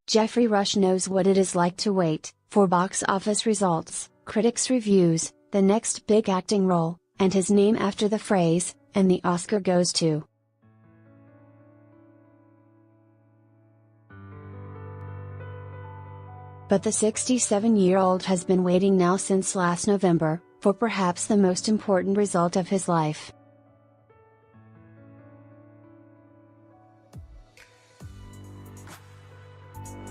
Geoffrey Rush knows what it is like to wait for box office results, critics' reviews, the next big acting role, and his name after the phrase, and the Oscar goes to. But the 67-year-old has been waiting now since last November, for perhaps the most important result of his life.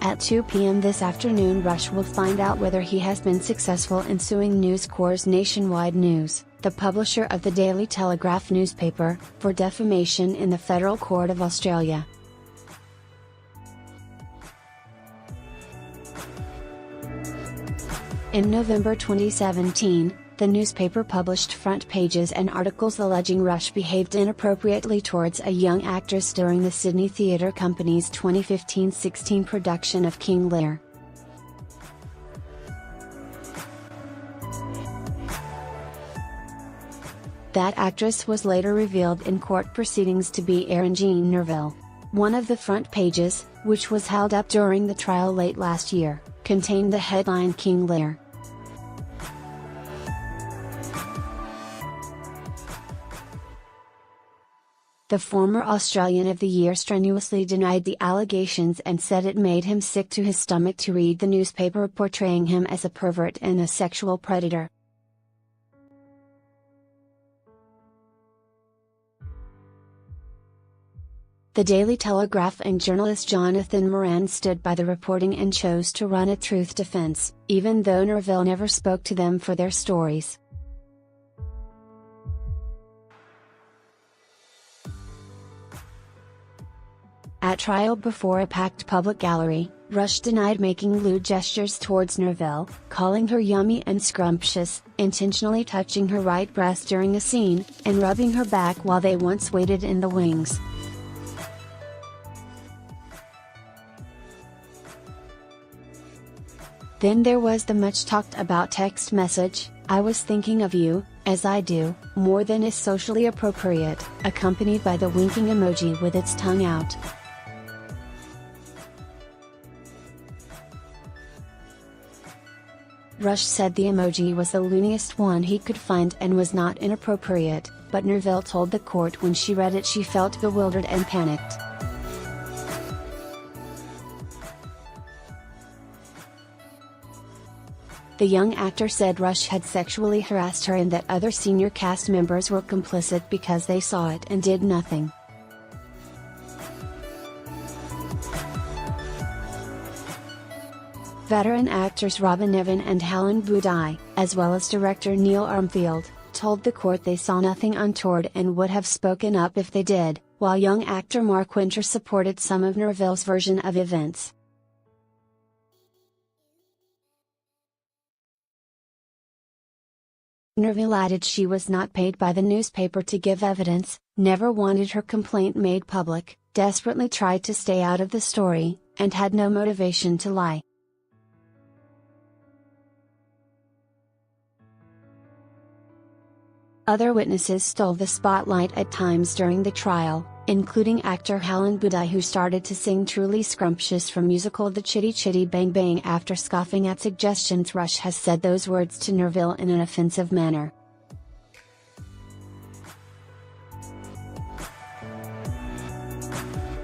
At 2 p.m. this afternoon, Rush will find out whether he has been successful in suing News Corp's Nationwide News, the publisher of the Daily Telegraph newspaper, for defamation in the Federal Court of Australia. In November 2017, the newspaper published front pages and articles alleging Rush behaved inappropriately towards a young actress during the Sydney Theatre Company's 2015-16 production of King Lear. That actress was later revealed in court proceedings to be Erin Jean Nerville. One of the front pages, which was held up during the trial late last year, contained the headline King Lear. The former Australian of the Year strenuously denied the allegations and said it made him sick to his stomach to read the newspaper portraying him as a pervert and a sexual predator. The Daily Telegraph and journalist Jonathan Moran stood by the reporting and chose to run a truth defense, even though Nerville never spoke to them for their stories. At trial before a packed public gallery, Rush denied making lewd gestures towards Nerville, calling her yummy and scrumptious, intentionally touching her right breast during a scene, and rubbing her back while they once waited in the wings. Then there was the much talked about text message, "I was thinking of you, as I do, more than is socially appropriate," accompanied by the winking emoji with its tongue out. Rush said the emoji was the looniest one he could find and was not inappropriate, but Nerville told the court when she read it she felt bewildered and panicked. The young actor said Rush had sexually harassed her and that other senior cast members were complicit because they saw it and did nothing. Veteran actors Robin Evan and Helen Budai, as well as director Neil Armfield, told the court they saw nothing untoward and would have spoken up if they did, while young actor Mark Winter supported some of Nerville's version of events. Nerville added she was not paid by the newspaper to give evidence, never wanted her complaint made public, desperately tried to stay out of the story, and had no motivation to lie. Other witnesses stole the spotlight at times during the trial, including actor Helen Budai, who started to sing Truly Scrumptious from musical The Chitty Chitty Bang Bang after scoffing at suggestions Rush has said those words to Nerville in an offensive manner.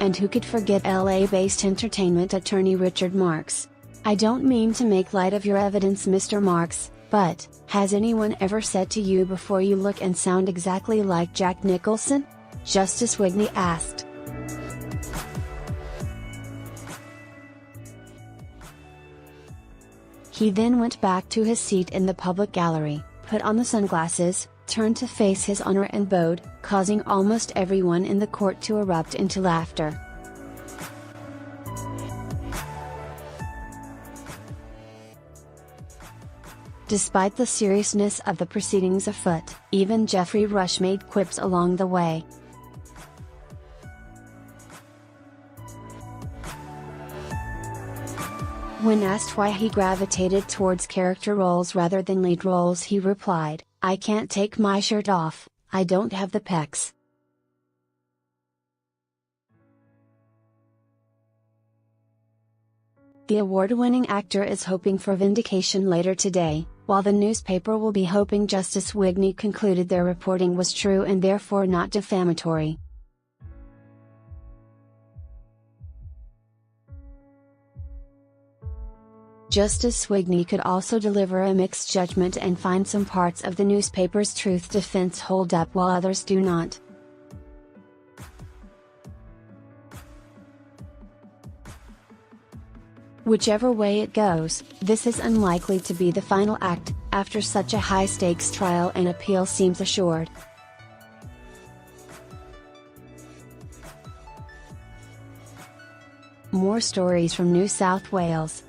And who could forget LA-based entertainment attorney Richard Marks? "I don't mean to make light of your evidence, Mr. Marks, but, has anyone ever said to you before you look and sound exactly like Jack Nicholson?" Justice Wigney asked. He then went back to his seat in the public gallery, put on the sunglasses, turned to face his honor and bowed, causing almost everyone in the court to erupt into laughter. Despite the seriousness of the proceedings afoot, even Geoffrey Rush made quips along the way. When asked why he gravitated towards character roles rather than lead roles, he replied, I can't take my shirt off, I don't have the pecs. The award-winning actor is hoping for vindication later today, while the newspaper will be hoping Justice Wigney concluded their reporting was true and therefore not defamatory. Justice Wigney could also deliver a mixed judgment and find some parts of the newspaper's truth defense hold up while others do not. Whichever way it goes, this is unlikely to be the final act, after such a high-stakes trial and appeal seems assured. More stories from New South Wales.